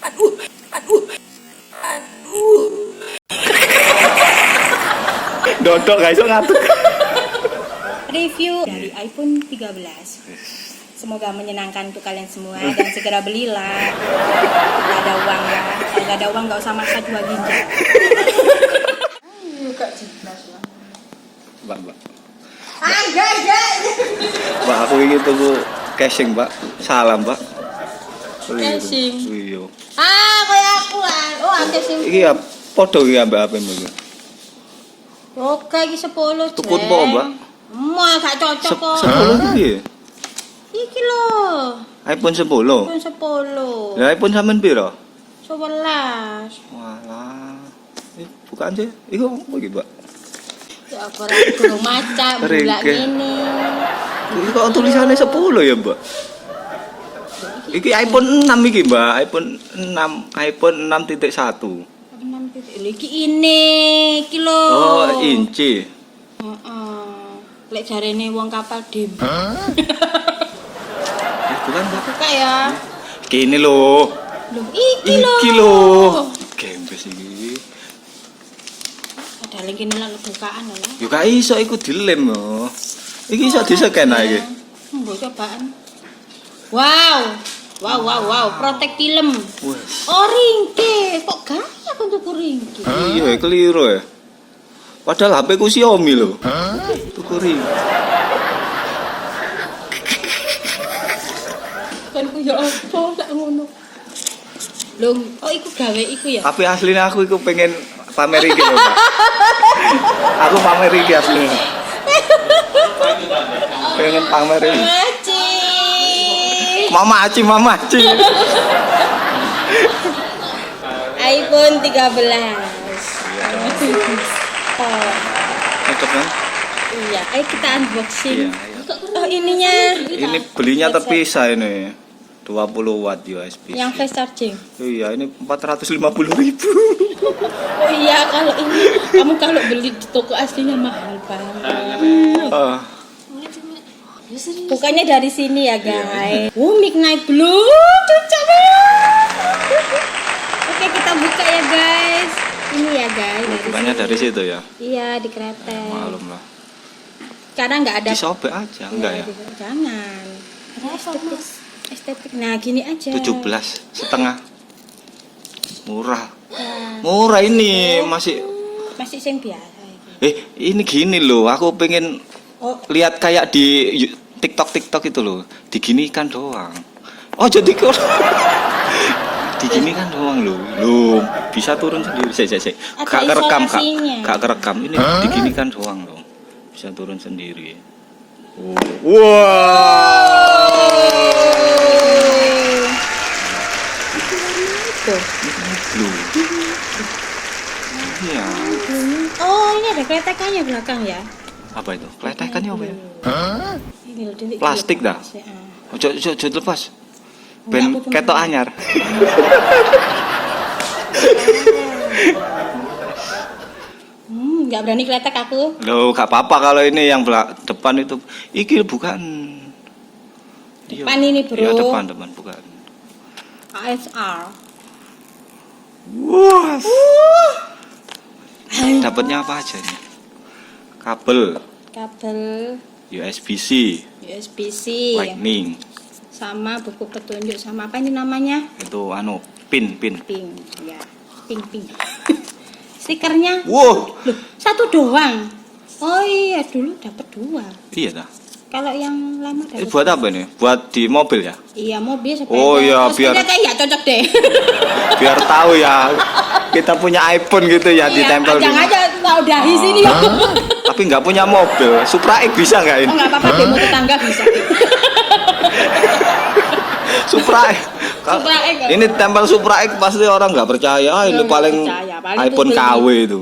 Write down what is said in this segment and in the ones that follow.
Aduh, aduh, aduh. Dodok gak iso ngatuk. Review dari iPhone 13. Semoga menyenangkan untuk kalian semua dan segera belilah. Gak ada uang ya. Kalau gak ada uang gak usah maksa 2 ginjal. Ayo Kak Jibnas lah. Mbak. Enggak. Mbak aku ini tuku casing, Mbak. Salam, Mbak. Casing. Iya. Kayak aku lah. Oh, casing. Iki ya podo iki ambek HP mbak. Oke, iki 10. Tukun po, Mbak. Mau gak cocok kok. 10 iki. Iki lho. iPhone 10. iPhone 10. Lah iPhone sampean piro? 11. Walah. Bukaan sih. Iku apa iki, Mbak? Ya aku ragu maca bulan Ringke. ini. Iki kok tulisannya 10 ya, Mbak? Iki iPhone 6 iki, Mbak. iPhone 6.1. 6 titik. Lho, iki ini, iki lho. Oh, inci. Heeh. Lek jarene wong kapal dim. Bukan, Mbak. Buka ya. Kini lho. Lho, iki lho. Iki lho. Gembes iki. Ada link ini lah bukaan lah. Yo gak iso iku dilem lho. Iki iso di-scan ae iki. Mbok cobaan. Wow, protek film. Wes. Oh, ringke. Kok gaya aku tuku ringke? Iya, keliru ya. Padahal HP ku Xiaomi lho. Tuku ring. Kan ku ya apa lak ngono. Lho, oh iku gawe iku ya. Tapi aslinya aku iku pengen pamer iki lho, Pak. Aku pamer iki aslinya. Pengen pamer iki. Maci. Mama Aci. iPhone 13. Oh, Cocok kan? iya, ayo kita unboxing. Iya. Oh, ininya. Ini belinya terpisah ini. 20 watt USB. Yang fast charging. Iya, ini 450.000. Oh iya, kalau beli di toko aslinya mahal banget. Bukannya dari sini ya guys. Midnight Blue, cocok banget. Oke, kita buka ya guys. Ini ya guys. Bukannya dari situ ya? Iya, di kretek. Malum lah. Karena nggak ada. Disobek aja, enggak ya? Jangan. Estetik. Nah, gini aja. 17,5. Murah ini masih sing biasa. ini gini loh, aku pengen lihat kayak di TikTok itu loh, diginikan doang. Oh jadi kok diginikan doang loh, bisa turun sendiri. Saya gak kerekam gak kerekam ini diginikan doang loh, bisa turun sendiri. Blue. Iya. Oh, ini ada kletekannya belakang ya? Apa itu? Kletekannya apa ya? Ini loh, ini Plastik dah. Ojo lepas. Ben Enggak, aku ketok cuma- anyar. Nggak berani kletek aku. Loh, gak apa-apa kalau ini yang depan itu. Iki bukan. Depan ini, bro. Iya, depan bukan. ASR. Wah. Dapatnya apa aja nih? Kabel Kabel USB-C, USB-C. Lightning. Sama buku petunjuk sama apa ini namanya? Itu pin. Pink. Ya, pink. Stikernya. Wow. Loh, 1 doang. Oh iya, dulu dapat 2. Iya dah. Kalau yang lama Ini dapat. buat apa nih? Buat di mobil ya? Iya, mobil sepeda. Oh iya, biar- sepeda kayak ya cocok deh. Biar tahu ya. Kita punya iPhone gitu ya, ditempel Jangan di. aja kau dari sini ya. Tapi nggak punya mobil. Supra X bisa nggak Oh, ini? enggak apa-apa, demo tetangga bisa. Supra X. Supra X. Ini tempel Supra X pasti orang nggak percaya. Ah, ini Nggak paling percaya, paling iPhone itu KW itu.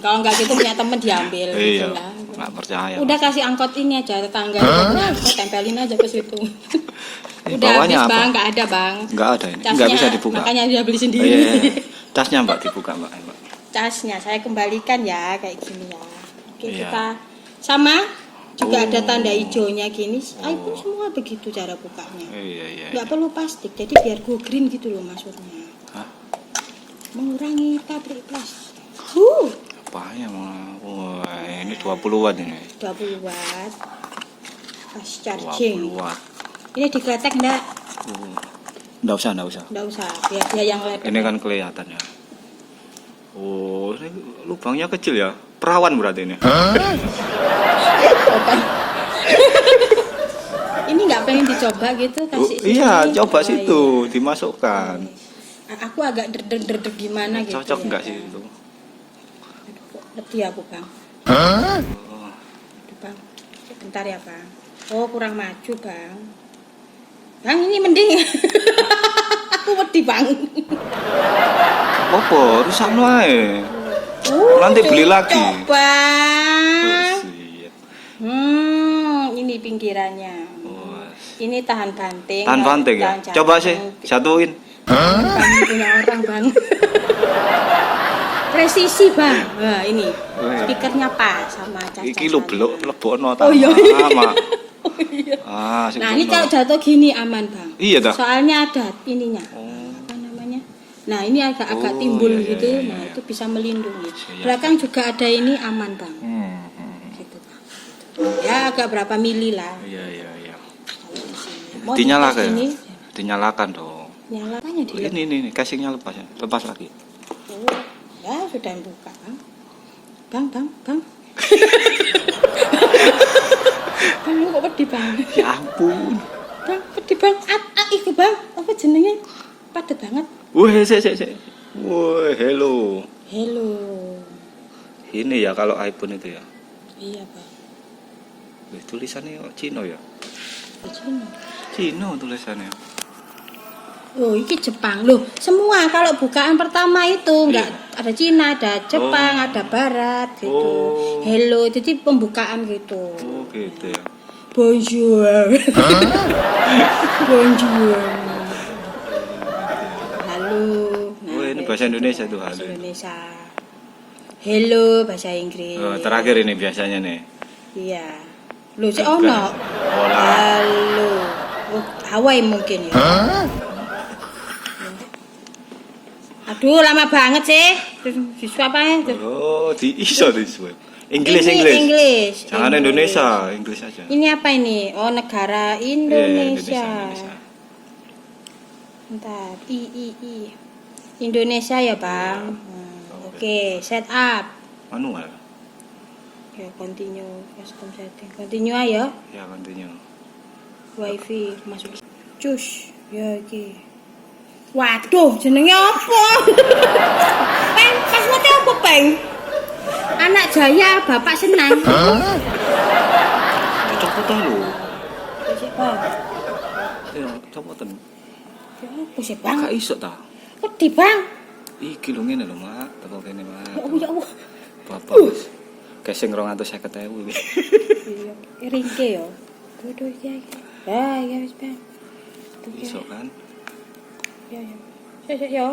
Kalau enggak gitu punya temen diambil. Iya, Gitu lah. nggak percaya. Udah kasih angkot ini aja tetangga. Nah, kita tempelin aja ke situ. Ini Udah habis bawahnya apa? bang, nggak ada bang. Nggak ada ini. Casnya, Nggak bisa dibuka. Makanya dia beli Oh, sendiri. iya. Tasnya Mbak dibuka Mbak. Casnya saya kembalikan ya kayak gini ya. Oke, Iya. kita sama juga ada tanda hijaunya gini. iPhone semua begitu cara bukanya. Iya. Nggak perlu plastik, jadi biar go green gitu loh maksudnya. Hah? Mengurangi pabrik plastik. Apa ya? Wah, ini 20 watt ini. 20 watt. Fast charging. 20 watt. Ini dikletek enggak? Nggak usah. Enggak usah, biar dia yang ledek. Ini kan kelihatan ya. Oh, ini lubangnya kecil ya. Perawan berarti ini. Ini nggak pengen dicoba gitu kasih Iya, sini. coba Oh, situ, iya. dimasukkan. Aku agak der gimana gitu. Cocok ya, nggak Bang. sih itu? Ngerti aku, Bang. Oh, Aduh, Bang. Bentar ya, Bang. Oh, kurang maju, Bang. Bang, ini mending. Aku wedi, Bang. apa? Rusak wae. Nanti beli lagi. Coba. Iya. Ini pinggirannya. Oh, Ini tahan banting. tahan banting ya. tahan Coba jatuh. sih, satuin. Bang punya orang, Bang. Presisi, Bang. Nah, ini. Speakernya pas sama cacasannya. Iki lho blok lebokno ta. Oh, iya. Sama. Oh, iya. Sing Nah, ini bener. kalau jatuh gini aman, Bang. Iya dah. Soalnya ada ininya. Oh. Apa namanya? Nah, ini agak-agak Oh, timbul iya, gitu. iya, Nah, iya. itu bisa melindungi. Siap. Belakang juga ada ini aman, Bang. Gitu, Bang. Ya, agak berapa mili lah. Iya. Kalau di sini. Mau Dinyalakan. dites ini, Dinyalakan dong. nyalanya di Ini casingnya lepas ya. Lepas lagi. Ya, sudah buka, Bang. Bang. Bang, kok pedih, Bang? Ya ampun. Bang, pedih, Bang. Iku, Bang. Apa jenenge? Padet banget. Wih, sik. Wih, hello. Hello. Ini ya kalau iPhone itu ya. Iya, Bang. Wih, tulisannya Cina ya. Di sini. Cina tulisannya. Oh, ini Jepang loh. Semua kalau bukaan pertama itu enggak ada Cina, ada Jepang, ada Barat gitu. Oh. Hello, jadi pembukaan gitu. Oh, gitu ya. Bonjour. Bonjour. Halo. Nah, Oh, ini kayak bahasa gitu, Indonesia tuh, bahasa halo. Indonesia. Hello bahasa Inggris. Oh, terakhir ini biasanya nih. Iya. Lu si Bukan. ono. Bola. Halo. Oh, Hawaii mungkin ya. Aduh, lama banget sih. Terus siswa apa ya? Oh, di iso di swab. Inggris. Inggris. Jangan Indonesia, Inggris aja. Ini apa ini? Oh, negara Iya, Indonesia. Indonesia. Bentar. I. Indonesia ya, Bang. Oke, set up. Manual. Ya, continue custom setting. Continue ayo. Ya, continue. Wifi masuk. Cus. Ya iki. Waduh, jenenge apa? Peng, password apa, Peng? Anak Jaya, Bapak senang. Copotan lho. Sik, Bang. Ya, copotan. Ya apa sih, Bang? Gak iso ta. Wedi, Bang. Iki lho ngene lho, Mak. Teko kene, Mak. Ya Allah. Bapak wis casing 250.000 iki. Iya, ringke ya. Duh, ya. Ah, ya wis, Bang. Iso kan? Ya. Sik ya.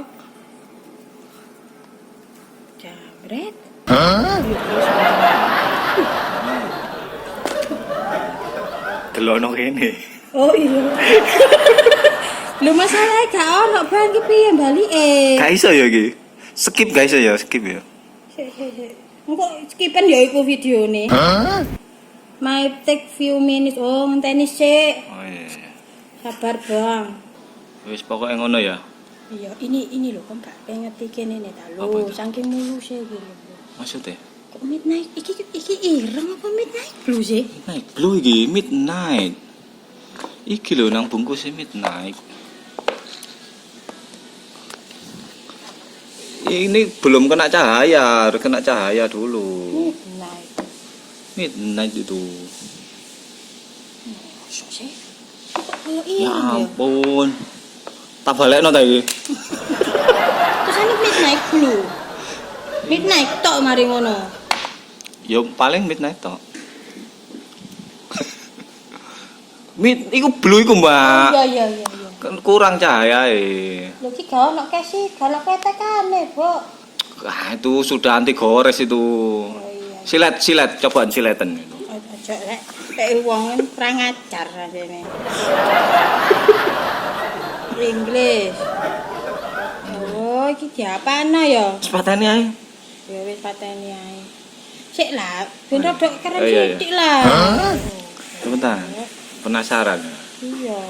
Jambret. Delono kene. Oh iya. Lho masalahnya gak ono Bang ki piye balike? Gak iso ya iki. Skip guys ya, skip ya. Sik. Engko skipen ya iku videone. My take few minutes. Oh, ngenteni sik. Oh iya. Sabar, Bang. Wis pokoke ngono ya. Iya, ini lho kok gak ngerti kene ta Apa lho, itu? saking mulus e iki lho. Maksudnya? Kok midnight iki ireng apa midnight blue sih? Midnight Blue iki midnight. Iki lho nang bungkusnya midnight. Ini belum kena cahaya, harus kena cahaya dulu. Midnight. Midnight itu. Sok sih. Kok koyo Ya ireng ya? ampun. Tak balekno ta iki. Terus midnight blue. Midnight tok mari ngono. Ya paling midnight tok. Iku blue iku, Mbak. Iya. Kan kurang cahaya Lho ki gak ono kesi, gak ono ketekane, Bok. Ah, itu sudah anti gores itu. Oh iya. Silet, cobaan siletan itu. Aja rek. Kayak wong kurang ajar ini. Inggris. Oh, iki diapana ya? Sepatane ae. Ya wis pateni ae. Sik lah, ben rodok keren Iya. sithik lah. Sebentar. Penasaran. Iya,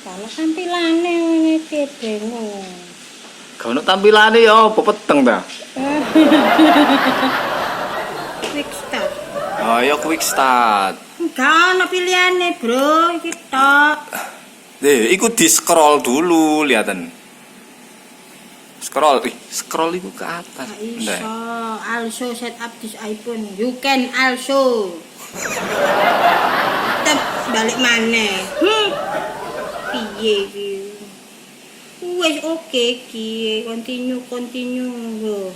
kalau tampilane ngene iki bingung. Gak ono tampilane ya apa peteng ta? Quick start. Oh, ya quick start. Enggak ono pilihane, Bro, iki tok. Iku di scroll dulu, lihatin. Scroll itu ke atas. Gak iso, also set up this iPhone. You can also. Tetep balik maneh. Piye iki? Wes oke iki, continue. Go.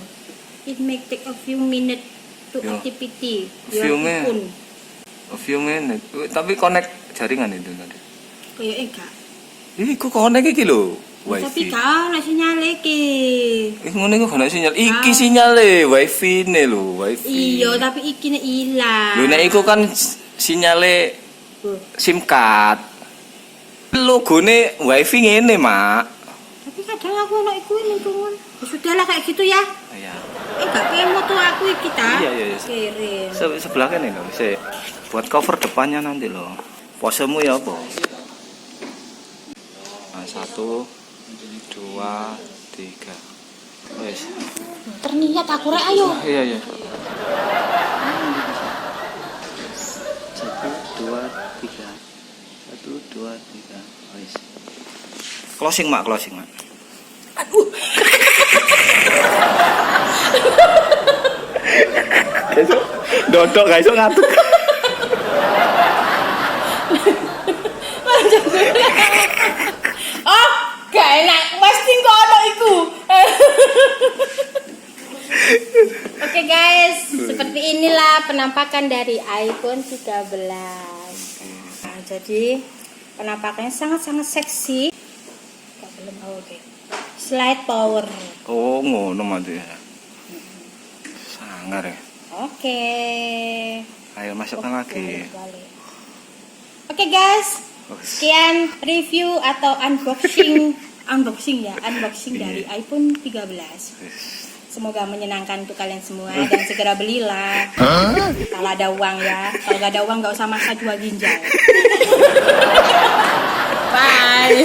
It may take a few minutes to Yo. activity. A few minutes. Tapi connect jaringan itu tadi. Kayaknya enggak. Iku connect iki lho, Tapi wifi. kau nak sinyal iki. Ngene iku gak ono sinyal. Iki sinyale wifi ne lho, wifi. Iya, tapi iki nek ilang. Lho nek iku kan sinyale SIM card. Logone wifi ngene, Mak. Tapi kadang aku ono iku ning tungun. Ya sudahlah kayak gitu ya. Iya. Gak pengen moto aku iki ta. Iya. Kirim. Sebelah kan lho, buat cover depannya nanti loh. Posemu ya apa? Nah, 1, 2, 3. Wes. Terniat aku rek ayo. Iya. 1, 2, 3. 1, 2, 3. Wes. Closing, Mak. Aduh. Dodok gak iso ngatuk. Oh, gak enak. Mesti kok ono iku. Oke guys, seperti inilah penampakan dari iPhone 13. Nah, jadi penampakannya sangat-sangat seksi. Gak belum oke. Slide power. Oh, ngono mati ya. Sangar ya. Oke. Ayo masukkan lagi. Balik. Oke guys, sekian review atau unboxing dari iPhone 13. Semoga menyenangkan untuk kalian semua dan segera belilah. Kalau ada uang ya, kalau nggak ada uang nggak usah maksa 2 ginjal. Bye.